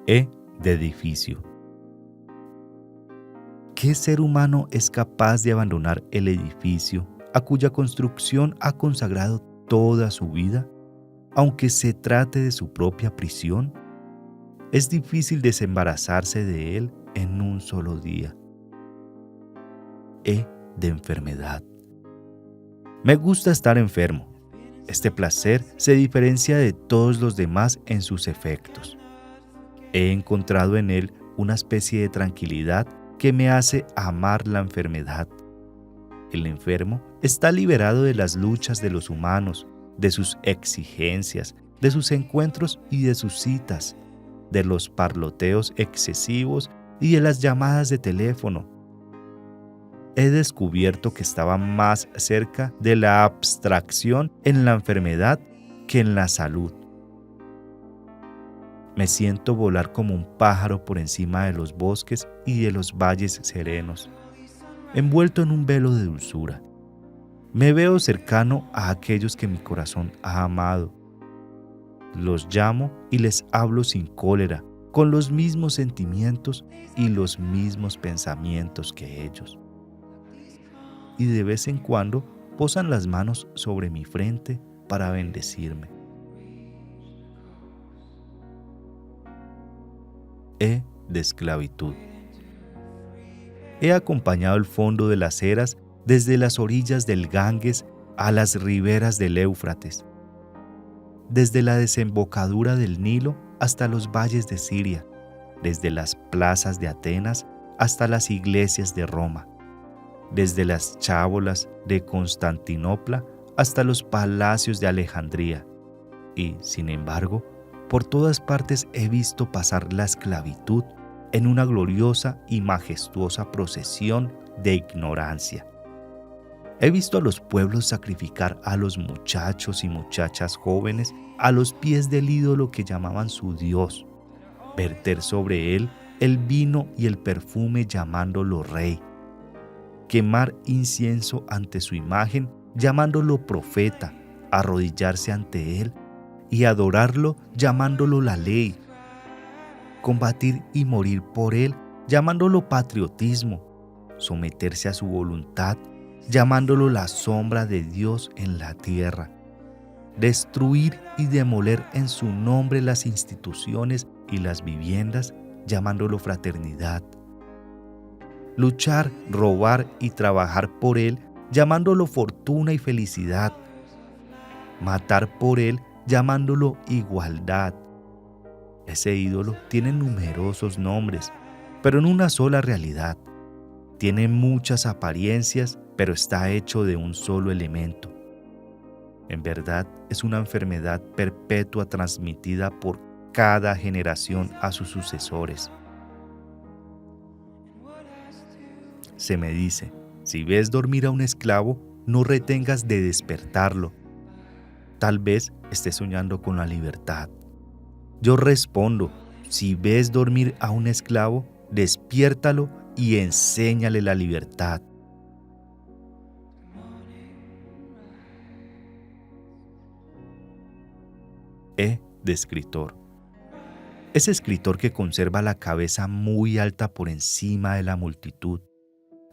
E de edificio. ¿Qué ser humano es capaz de abandonar el edificio a cuya construcción ha consagrado toda su vida, aunque se trate de su propia prisión? Es difícil desembarazarse de él en un solo día. E de enfermedad. Me gusta estar enfermo. Este placer se diferencia de todos los demás en sus efectos. He encontrado en él una especie de tranquilidad que me hace amar la enfermedad. El enfermo está liberado de las luchas de los humanos, de sus exigencias, de sus encuentros y de sus citas, de los parloteos excesivos y de las llamadas de teléfono. He descubierto que estaba más cerca de la abstracción en la enfermedad que en la salud. Me siento volar como un pájaro por encima de los bosques y de los valles serenos, envuelto en un velo de dulzura. Me veo cercano a aquellos que mi corazón ha amado. Los llamo y les hablo sin cólera, con los mismos sentimientos y los mismos pensamientos que ellos. Y de vez en cuando posan las manos sobre mi frente para bendecirme. E de esclavitud. He acompañado el fondo de las eras desde las orillas del Ganges a las riberas del Éufrates, desde la desembocadura del Nilo hasta los valles de Siria, desde las plazas de Atenas hasta las iglesias de Roma, desde las chábolas de Constantinopla hasta los palacios de Alejandría. Y, sin embargo, por todas partes he visto pasar la esclavitud en una gloriosa y majestuosa procesión de ignorancia. He visto a los pueblos sacrificar a los muchachos y muchachas jóvenes a los pies del ídolo que llamaban su Dios, verter sobre él el vino y el perfume llamándolo rey, quemar incienso ante su imagen llamándolo profeta, arrodillarse ante él y adorarlo llamándolo la ley, combatir y morir por él llamándolo patriotismo, someterse a su voluntad llamándolo la sombra de Dios en la tierra, destruir y demoler en su nombre las instituciones y las viviendas llamándolo fraternidad, luchar, robar y trabajar por él llamándolo fortuna y felicidad, matar por él llamándolo igualdad. Ese ídolo tiene numerosos nombres, pero en una sola realidad. Tiene muchas apariencias, pero está hecho de un solo elemento. En verdad, es una enfermedad perpetua transmitida por cada generación a sus sucesores. Se me dice, si ves dormir a un esclavo, no retengas de despertarlo. Tal vez esté soñando con la libertad. Yo respondo, si ves dormir a un esclavo, despiértalo y enséñale la libertad. E de escritor. Ese escritor que conserva la cabeza muy alta por encima de la multitud,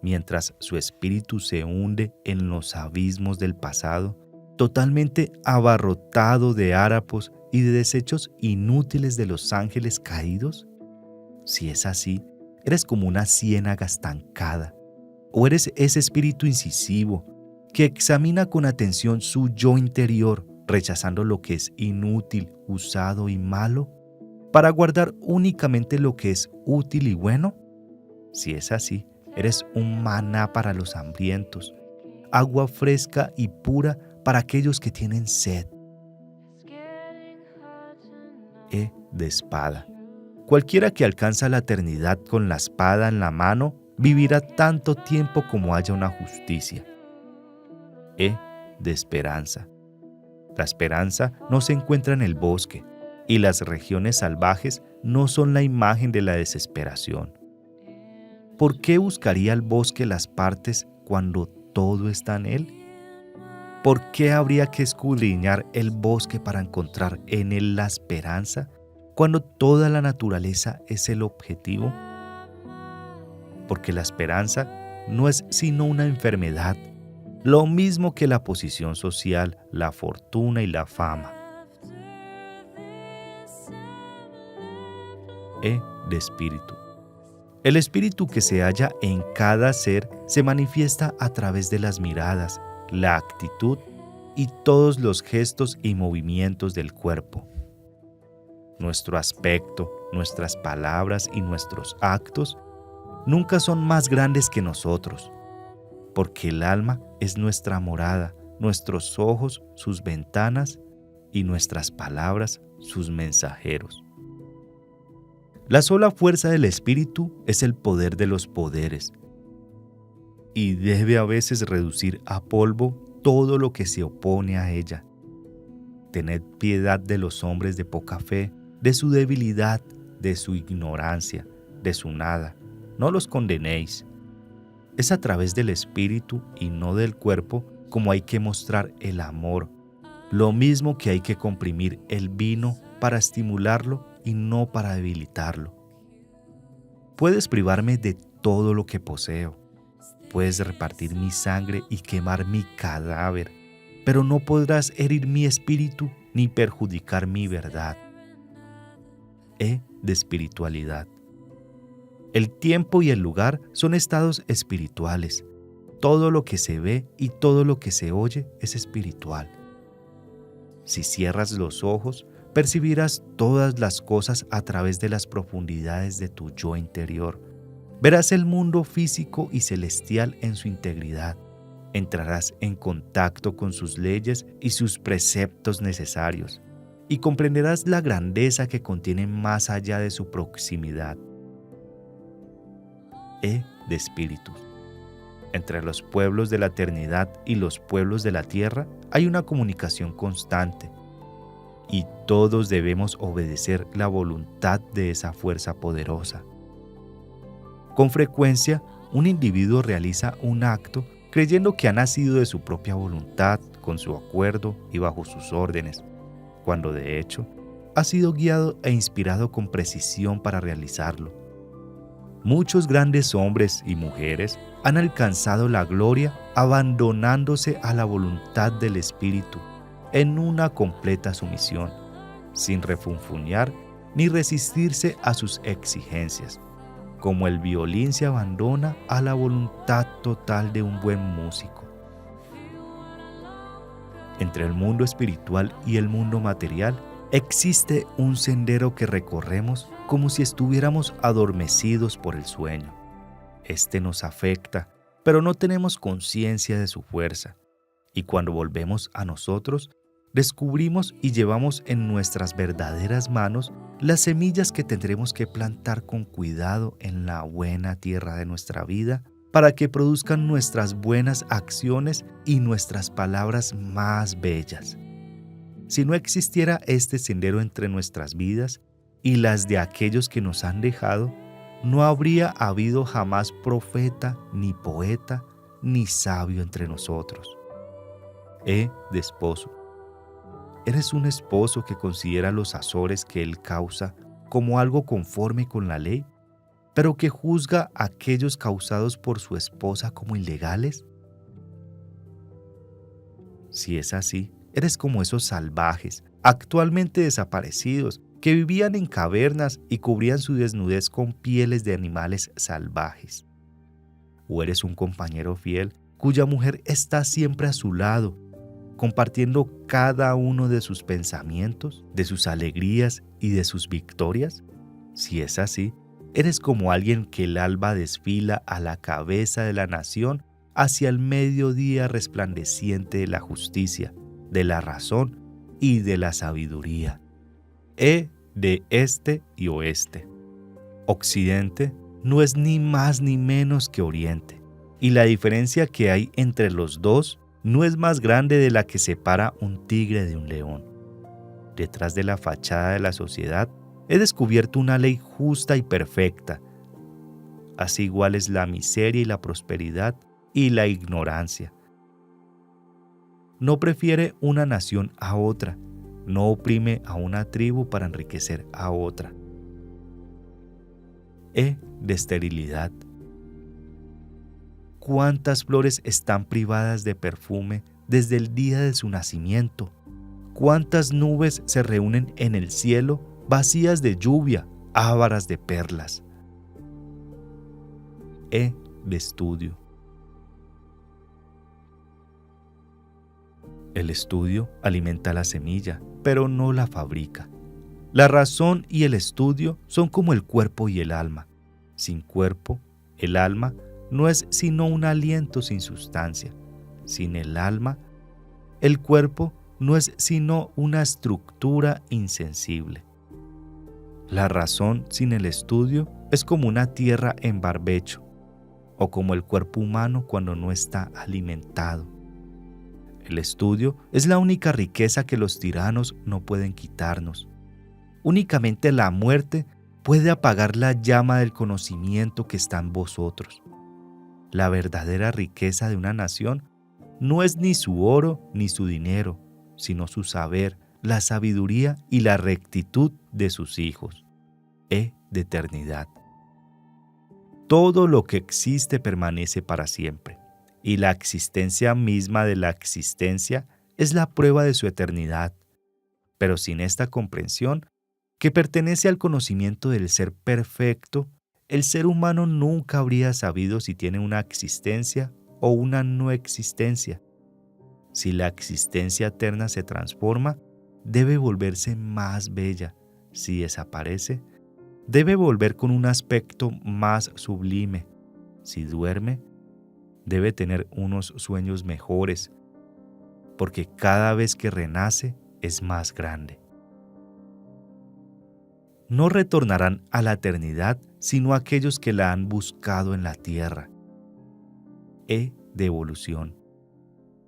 mientras su espíritu se hunde en los abismos del pasado, totalmente abarrotado de harapos y de desechos inútiles de los ángeles caídos? Si es así, eres como una ciénaga estancada, o eres ese espíritu incisivo que examina con atención su yo interior, rechazando lo que es inútil, usado y malo, para guardar únicamente lo que es útil y bueno. Si es así, eres un maná para los hambrientos, agua fresca y pura para aquellos que tienen sed. E de espada. Cualquiera que alcanza la eternidad con la espada en la mano vivirá tanto tiempo como haya una justicia. E de esperanza. La esperanza no se encuentra en el bosque, y las regiones salvajes no son la imagen de la desesperación. ¿Por qué buscaría el bosque las partes cuando todo está en él? ¿Por qué habría que escudriñar el bosque para encontrar en él la esperanza, cuando toda la naturaleza es el objetivo? Porque la esperanza no es sino una enfermedad, lo mismo que la posición social, la fortuna y la fama. De espíritu. El espíritu que se halla en cada ser se manifiesta a través de las miradas, la actitud y todos los gestos y movimientos del cuerpo. Nuestro aspecto, nuestras palabras y nuestros actos nunca son más grandes que nosotros, porque el alma es nuestra morada, nuestros ojos sus ventanas y nuestras palabras sus mensajeros. La sola fuerza del espíritu es el poder de los poderes y debe a veces reducir a polvo todo lo que se opone a ella. Tened piedad de los hombres de poca fe, de su debilidad, de su ignorancia, de su nada. No los condenéis. Es a través del espíritu y no del cuerpo como hay que mostrar el amor, lo mismo que hay que comprimir el vino para estimularlo y no para debilitarlo. Puedes privarme de todo lo que poseo, puedes repartir mi sangre y quemar mi cadáver, pero no podrás herir mi espíritu ni perjudicar mi verdad. De espiritualidad. El tiempo y el lugar son estados espirituales. Todo lo que se ve y todo lo que se oye es espiritual. Si cierras los ojos, percibirás todas las cosas a través de las profundidades de tu yo interior. Verás el mundo físico y celestial en su integridad. Entrarás en contacto con sus leyes y sus preceptos necesarios, y comprenderás la grandeza que contiene más allá de su proximidad. De espíritus. Entre los pueblos de la eternidad y los pueblos de la tierra hay una comunicación constante, y todos debemos obedecer la voluntad de esa fuerza poderosa. Con frecuencia, un individuo realiza un acto creyendo que ha nacido de su propia voluntad, con su acuerdo y bajo sus órdenes, cuando de hecho ha sido guiado e inspirado con precisión para realizarlo. Muchos grandes hombres y mujeres han alcanzado la gloria abandonándose a la voluntad del Espíritu en una completa sumisión, sin refunfuñar ni resistirse a sus exigencias, como el violín se abandona a la voluntad total de un buen músico. Entre el mundo espiritual y el mundo material existe un sendero que recorremos como si estuviéramos adormecidos por el sueño. Este nos afecta, pero no tenemos conciencia de su fuerza, y cuando volvemos a nosotros, descubrimos y llevamos en nuestras verdaderas manos las semillas que tendremos que plantar con cuidado en la buena tierra de nuestra vida para que produzcan nuestras buenas acciones y nuestras palabras más bellas. Si no existiera este sendero entre nuestras vidas y las de aquellos que nos han dejado, no habría habido jamás profeta, ni poeta, ni sabio entre nosotros. De esposo. ¿Eres un esposo que considera los azores que él causa como algo conforme con la ley, pero que juzga a aquellos causados por su esposa como ilegales? Si es así, eres como esos salvajes, actualmente desaparecidos, que vivían en cavernas y cubrían su desnudez con pieles de animales salvajes. O eres un compañero fiel, cuya mujer está siempre a su lado, compartiendo cada uno de sus pensamientos, de sus alegrías y de sus victorias. Si es así, eres como alguien que el alba desfila a la cabeza de la nación hacia el mediodía resplandeciente de la justicia, de la razón y de la sabiduría. De este y oeste. Occidente no es ni más ni menos que Oriente, y la diferencia que hay entre los dos no es más grande de la que separa un tigre de un león. Detrás de la fachada de la sociedad he descubierto una ley justa y perfecta. Así igual es la miseria y la prosperidad y la ignorancia. No prefiere una nación a otra, no oprime a una tribu para enriquecer a otra. E de esterilidad. ¿Cuántas flores están privadas de perfume desde el día de su nacimiento? ¿Cuántas nubes se reúnen en el cielo vacías de lluvia, ávaras de perlas? E de estudio. El estudio alimenta la semilla, pero no la fabrica. La razón y el estudio son como el cuerpo y el alma. Sin cuerpo, el alma no es sino un aliento sin sustancia. Sin el alma, el cuerpo no es sino una estructura insensible. La razón sin el estudio es como una tierra en barbecho, o como el cuerpo humano cuando no está alimentado. El estudio es la única riqueza que los tiranos no pueden quitarnos. Únicamente la muerte puede apagar la llama del conocimiento que está en vosotros. La verdadera riqueza de una nación no es ni su oro ni su dinero, sino su saber, la sabiduría y la rectitud de sus hijos. E de eternidad. Todo lo que existe permanece para siempre, y la existencia misma de la existencia es la prueba de su eternidad. Pero sin esta comprensión, que pertenece al conocimiento del ser perfecto, el ser humano nunca habría sabido si tiene una existencia o una no existencia. Si la existencia eterna se transforma, debe volverse más bella. Si desaparece, debe volver con un aspecto más sublime. Si duerme, debe tener unos sueños mejores, porque cada vez que renace es más grande. No retornarán a la eternidad sino aquellos que la han buscado en la tierra. E de evolución.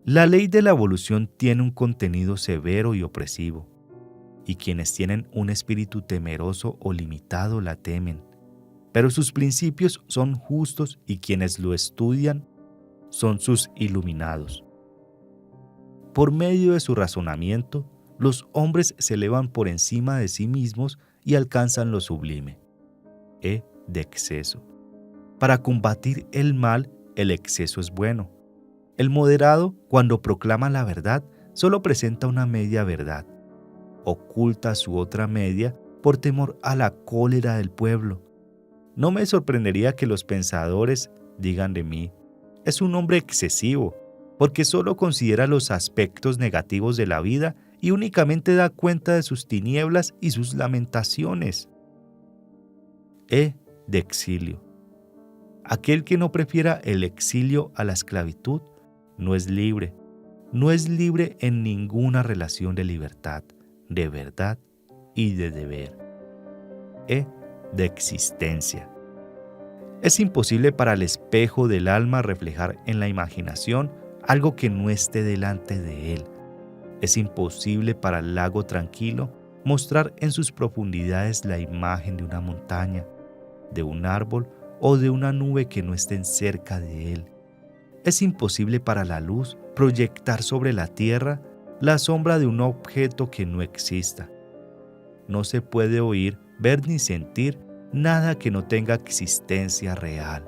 La ley de la evolución tiene un contenido severo y opresivo, y quienes tienen un espíritu temeroso o limitado la temen, pero sus principios son justos y quienes lo estudian son sus iluminados. Por medio de su razonamiento, los hombres se elevan por encima de sí mismos y alcanzan lo sublime. E de exceso. Para combatir el mal, el exceso es bueno. El moderado, cuando proclama la verdad, solo presenta una media verdad. Oculta su otra media por temor a la cólera del pueblo. No me sorprendería que los pensadores digan de mí: es un hombre excesivo, porque solo considera los aspectos negativos de la vida y únicamente da cuenta de sus tinieblas y sus lamentaciones. E de exilio. Aquel que no prefiera el exilio a la esclavitud no es libre en ninguna relación de libertad, de verdad y de deber. E de existencia. Es imposible para el espejo del alma reflejar en la imaginación algo que no esté delante de él. Es imposible para el lago tranquilo mostrar en sus profundidades la imagen de una montaña, de un árbol o de una nube que no estén cerca de él. Es imposible para la luz proyectar sobre la tierra la sombra de un objeto que no exista. No se puede oír, ver ni sentir nada que no tenga existencia real.